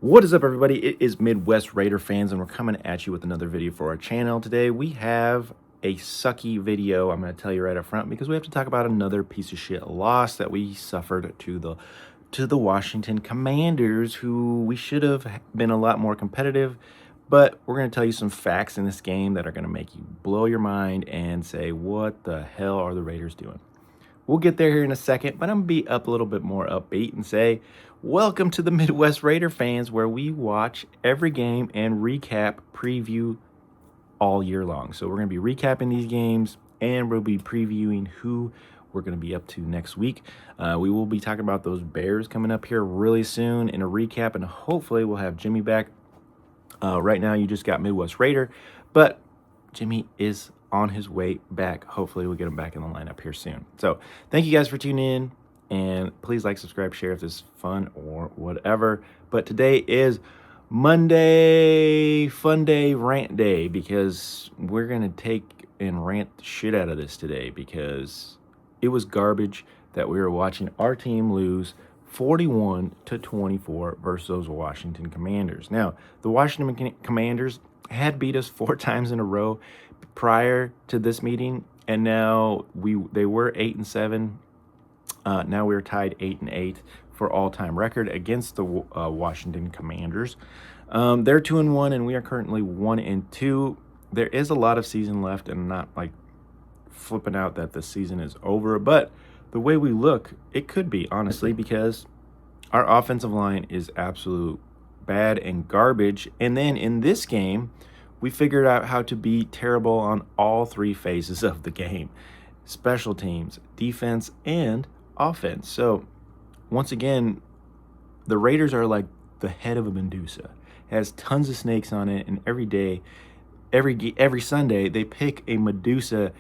What is up, everybody? It is Midwest Raider fans, and we're coming at you with another video for our channel. Today, we have a sucky video, I'm going to tell you right up front, because we have to talk about another piece of shit loss that we suffered to the Washington Commanders, who we should have been a lot more competitive. But we're going to tell you some facts in this game that are going to make you blow your mind and say, what the hell are the Raiders doing? We'll get there here in a second, but I'm going to be up a little bit more upbeat and say, welcome to the Midwest Raider fans, where we watch every game and recap, preview all year long. So we're going to be recapping these games, and we'll be previewing who we're going to be up to next week. We will be talking about those Bears coming up here really soon in a recap, and hopefully we'll have Jimmy back. Right now, you just got Midwest Raider, but Jimmy is on his way back. Hopefully we'll get him back in the lineup here soon. So thank you guys for tuning in, and please like, subscribe, share if this is fun or whatever. But today is Monday fun day, rant day, because we're gonna take and rant the shit out of this today, because it was garbage that we were watching our team lose 41-24 versus those Washington Commanders. Now, the Washington Commanders had beat us 4 times in a row prior to this meeting, and now they were 8-7. Now we're tied 8-8 for all-time record against the Washington Commanders. They're 2-1, and we are currently 1-2. There is a lot of season left, and not like flipping out that the season is over, but the way we look, it could be, honestly, because our offensive line is absolute bad and garbage. And then in this game, we figured out how to be terrible on all 3 phases of the game: special teams, defense, and offense. So once again, the Raiders are like the head of a Medusa. It has tons of snakes on it, and every day, every Sunday, they pick a Medusa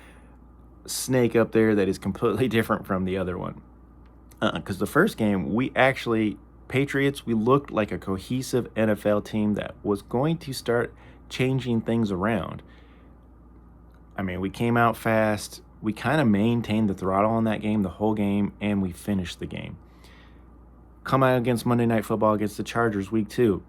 snake up there that is completely different from the other one. Because the first game, Patriots, we looked like a cohesive NFL team that was going to start changing things around. I mean, we came out fast. We kind of maintained the throttle on that game the whole game, and we finished the game. Come out against Monday Night Football against the Chargers week 2.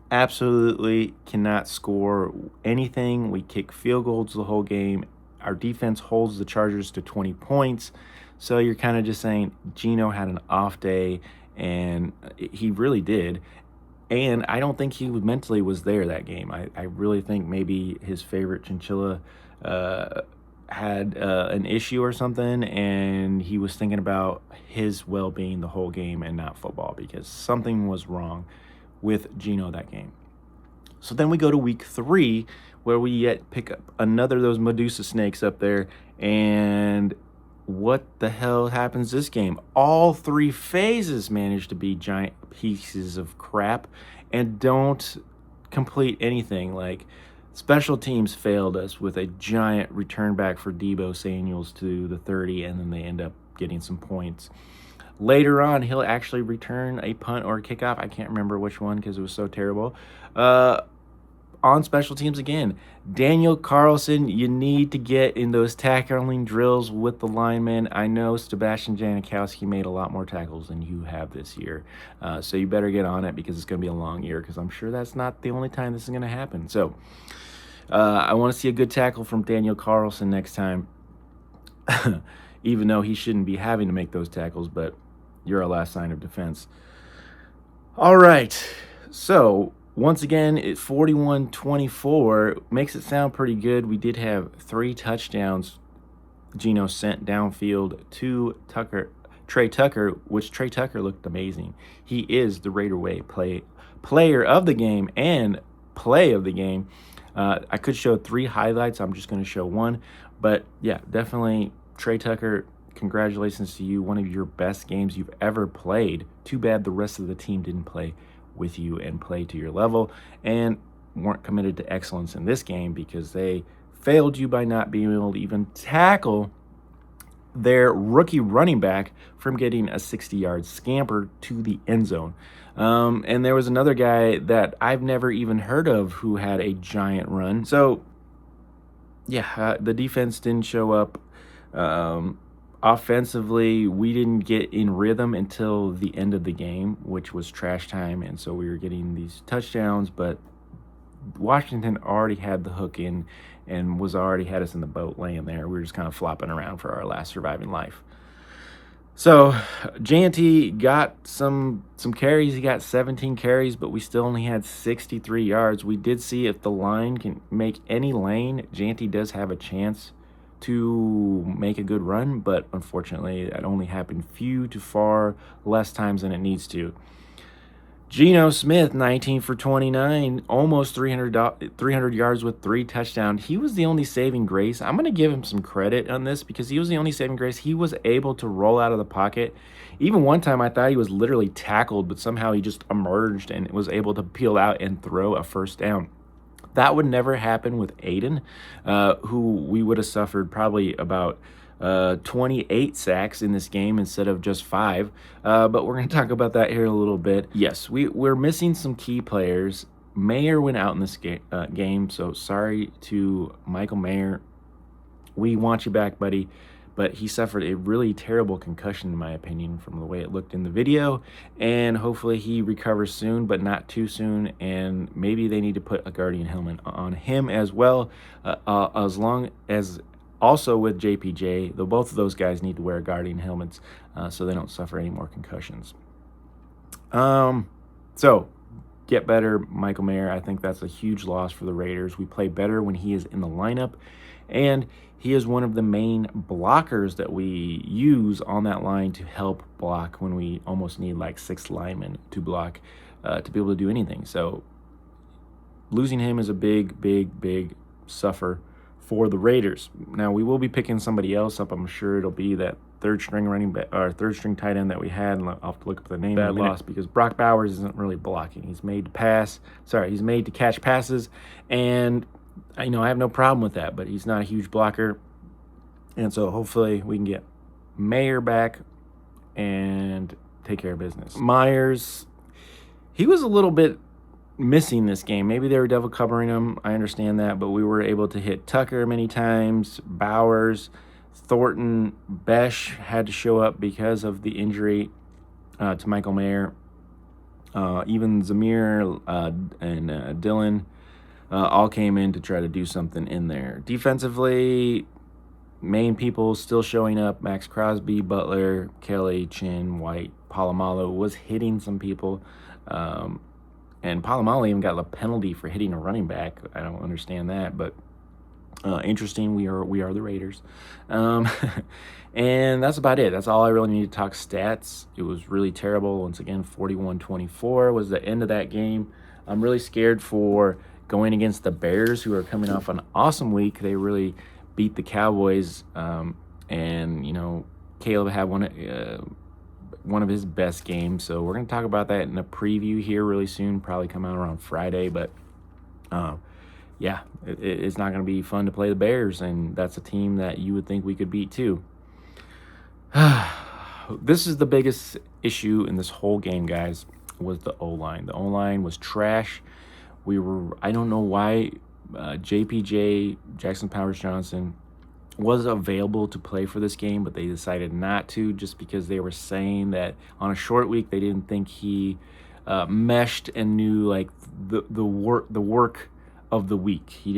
Absolutely cannot score anything. We kick field goals the whole game. Our defense holds the Chargers to 20 points. So you're kind of just saying Geno had an off day, and he really did. And I don't think he mentally was there that game. I really think maybe his favorite chinchilla had an issue or something, and he was thinking about his well-being the whole game and not football, because something was wrong with Geno that game. So then we go to week 3, where we yet pick up another of those Medusa snakes up there, and what the hell happens this game? All 3 phases manage to be giant pieces of crap and don't complete anything. Like, special teams failed us with a giant return back for Deebo Samuels to the 30, and then they end up getting some points. Later on, he'll actually return a punt or a kickoff. I can't remember which one because it was so terrible. On special teams again, Daniel Carlson, you need to get in those tackling drills with the linemen. I know Sebastian Janikowski made a lot more tackles than you have this year. So you better get on it, because it's going to be a long year, because I'm sure that's not the only time this is going to happen. So I want to see a good tackle from Daniel Carlson next time, even though he shouldn't be having to make those tackles, but you're our last line of defense. All right, so once again, it's 41-24. Makes it sound pretty good. We did have 3 touchdowns Geno sent downfield to Trey Tucker, which Trey Tucker looked amazing. He is the Raider Way player of the game and play of the game. I could show 3 highlights. I'm just going to show 1. But, yeah, definitely Trey Tucker, congratulations to you. One of your best games you've ever played. Too bad the rest of the team didn't play with you and play to your level and weren't committed to excellence in this game, because they failed you by not being able to even tackle their rookie running back from getting a 60-yard scamper to the end zone. And there was another guy that I've never even heard of who had a giant run. So yeah, the defense didn't show up. Offensively, we didn't get in rhythm until the end of the game, which was trash time, and so we were getting these touchdowns, but Washington already had the hook in and was already had us in the boat laying there. We were just kind of flopping around for our last surviving life. So Janty got some carries. He got 17 carries, but we still only had 63 yards. We did see if the line can make any lane, Janty does have a chance to make a good run, but unfortunately that only happened few to far less times than it needs to. Geno Smith, 19 for 29, almost 300 yards with 3 touchdowns. He was the only saving grace. I'm going to give him some credit on this because he was the only saving grace. He was able to roll out of the pocket. Even one time I thought he was literally tackled, but somehow he just emerged and was able to peel out and throw a first down. That would never happen with Aiden, who we would have suffered probably about 28 sacks in this game instead of just 5. But we're going to talk about that here in a little bit. Yes, we're missing some key players. Mayer went out in this game, so sorry to Michael Mayer. We want you back, buddy. But he suffered a really terrible concussion, in my opinion, from the way it looked in the video. And hopefully he recovers soon, but not too soon. And maybe they need to put a Guardian helmet on him as well, as long as also with JPJ. Though both of those guys need to wear Guardian helmets so they don't suffer any more concussions. So get better, Michael Mayer. I think that's a huge loss for the Raiders. We play better when he is in the lineup, and he is one of the main blockers that we use on that line to help block when we almost need like 6 linemen to block to be able to do anything. So losing him is a big suffer for the Raiders. Now we will be picking somebody else up. I'm sure it'll be that third string running back or third string tight end that we had. And I'll have to look up the name. Bad loss because Brock Bowers isn't really blocking. He's made to pass. Sorry, he's made to catch passes, and I have no problem with that. But he's not a huge blocker, and so hopefully we can get Mayer back and take care of business. Myers, he was a little bit missing this game. Maybe they were double covering him. I understand that, but we were able to hit Tucker many times. Bowers, Thornton, Besh had to show up because of the injury to Michael Mayer. Even Zamir and Dylan all came in to try to do something in there. Defensively, main people still showing up. Max Crosby, Butler, Kelly, Chin, White, Polamalu was hitting some people. And Polamalu even got a penalty for hitting a running back. I don't understand that, but interesting. We are the Raiders. And that's about it. That's all I really need to talk stats. It was really terrible. Once again, 41-24 was the end of that game. I'm really scared for going against the Bears, who are coming off an awesome week. They really beat the Cowboys. And, Caleb had one of his best games. So we're going to talk about that in a preview here really soon, probably come out around Friday. But yeah, it's not going to be fun to play the Bears, and that's a team that you would think we could beat too. This is the biggest issue in this whole game, guys, was the O-line. The O-line was trash. I don't know why JPJ, Jackson Powers Johnson, was available to play for this game, but they decided not to, just because they were saying that on a short week they didn't think he meshed and knew like the work of the week. He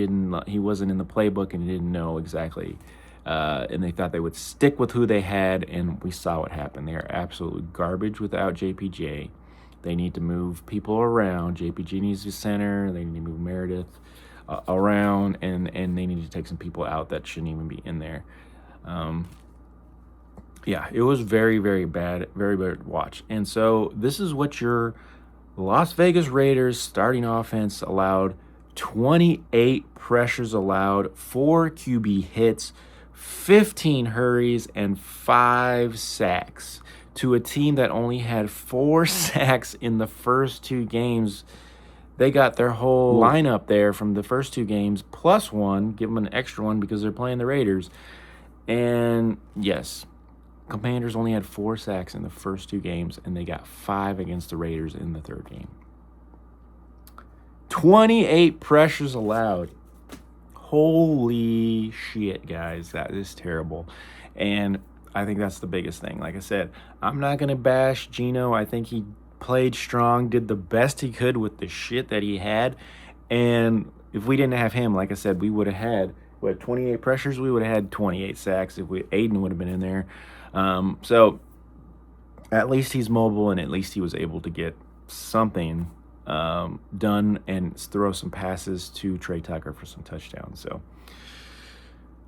wasn't in the playbook and he didn't know exactly, and they thought they would stick with who they had, and we saw what happened. They are absolute garbage without JPJ. They need to move people around. JPG needs to center. They need to move Meredith around, and they need to take some people out that shouldn't even be in there. Yeah, it was very bad to watch. And so this is what your Las Vegas Raiders starting offense allowed. 28 pressures allowed, 4 QB hits, 15 hurries, and 5 sacks to a team that only had 4 sacks in the first 2 games. They got their whole lineup there from the first 2 games, plus 1, give them an extra one because they're playing the Raiders. And yes, Commanders only had 4 sacks in the first 2 games, and they got 5 against the Raiders in the 3rd game. 28 pressures allowed. Holy shit, guys. That is terrible. And I think that's the biggest thing. Like I said, I'm not going to bash Geno. I think he played strong, did the best he could with the shit that he had. And if we didn't have him, like I said, we would have had, 28 pressures? We would have had 28 sacks if Aiden would have been in there. So at least he's mobile, and at least he was able to get something done and throw some passes to Trey Tucker for some touchdowns. So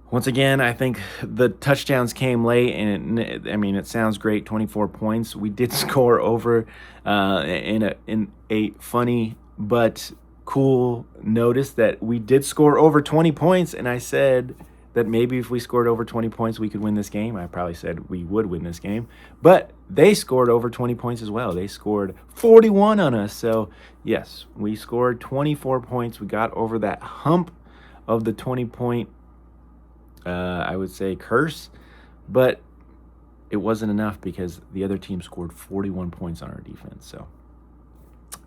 once again, I think the touchdowns came late, and it sounds great, 24 points. We did score over in a funny but cool notice that we did score over 20 points, and I said that maybe if we scored over 20 points, we could win this game. I probably said we would win this game, but they scored over 20 points as well. They scored 41 on us. So yes, we scored 24 points. We got over that hump of the 20-point I would say curse, but it wasn't enough because the other team scored 41 points on our defense. So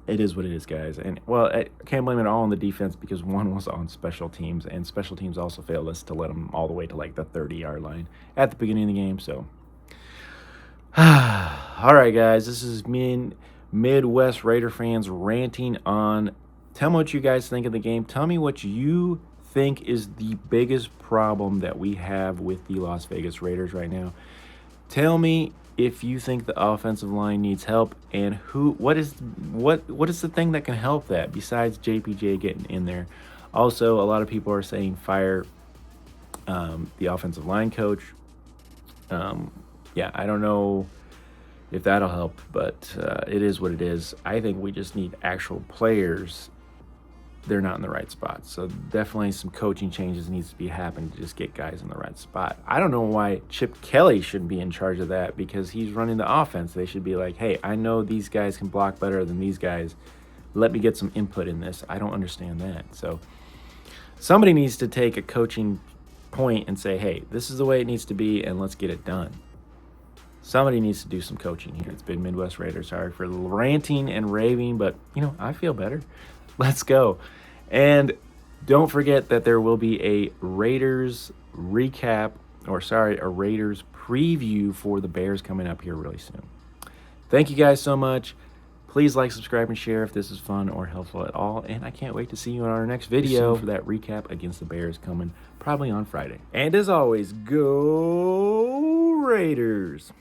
it is what it is, guys. And well, I can't blame it all on the defense because one was on special teams, and special teams also failed us to let them all the way to like the 30-yard line at the beginning of the game. So all right, guys, this is me and Midwest Raider fans ranting on. Tell me what you guys think of the game. Tell me what you think is the biggest problem that we have with the Las Vegas Raiders right now. Tell me if you think the offensive line needs help, and what is the thing that can help that besides JPJ getting in there. Also, a lot of people are saying fire the offensive line coach. Yeah, I don't know if that'll help, but it is what it is. I think we just need actual players. They're not in the right spot. So definitely some coaching changes needs to be happening to just get guys in the right spot. I don't know why Chip Kelly shouldn't be in charge of that, because he's running the offense. They should be like, hey, I know these guys can block better than these guys. Let me get some input in this. I don't understand that. So somebody needs to take a coaching point and say, hey, this is the way it needs to be, and let's get it done. Somebody needs to do some coaching here. It's been Midwest Raiders. Sorry for ranting and raving, but, I feel better. Let's go. And don't forget that there will be a Raiders recap, a Raiders preview for the Bears coming up here really soon. Thank you guys so much. Please like, subscribe, and share if this is fun or helpful at all. And I can't wait to see you in our next video for that recap against the Bears coming probably on Friday. And as always, go Raiders!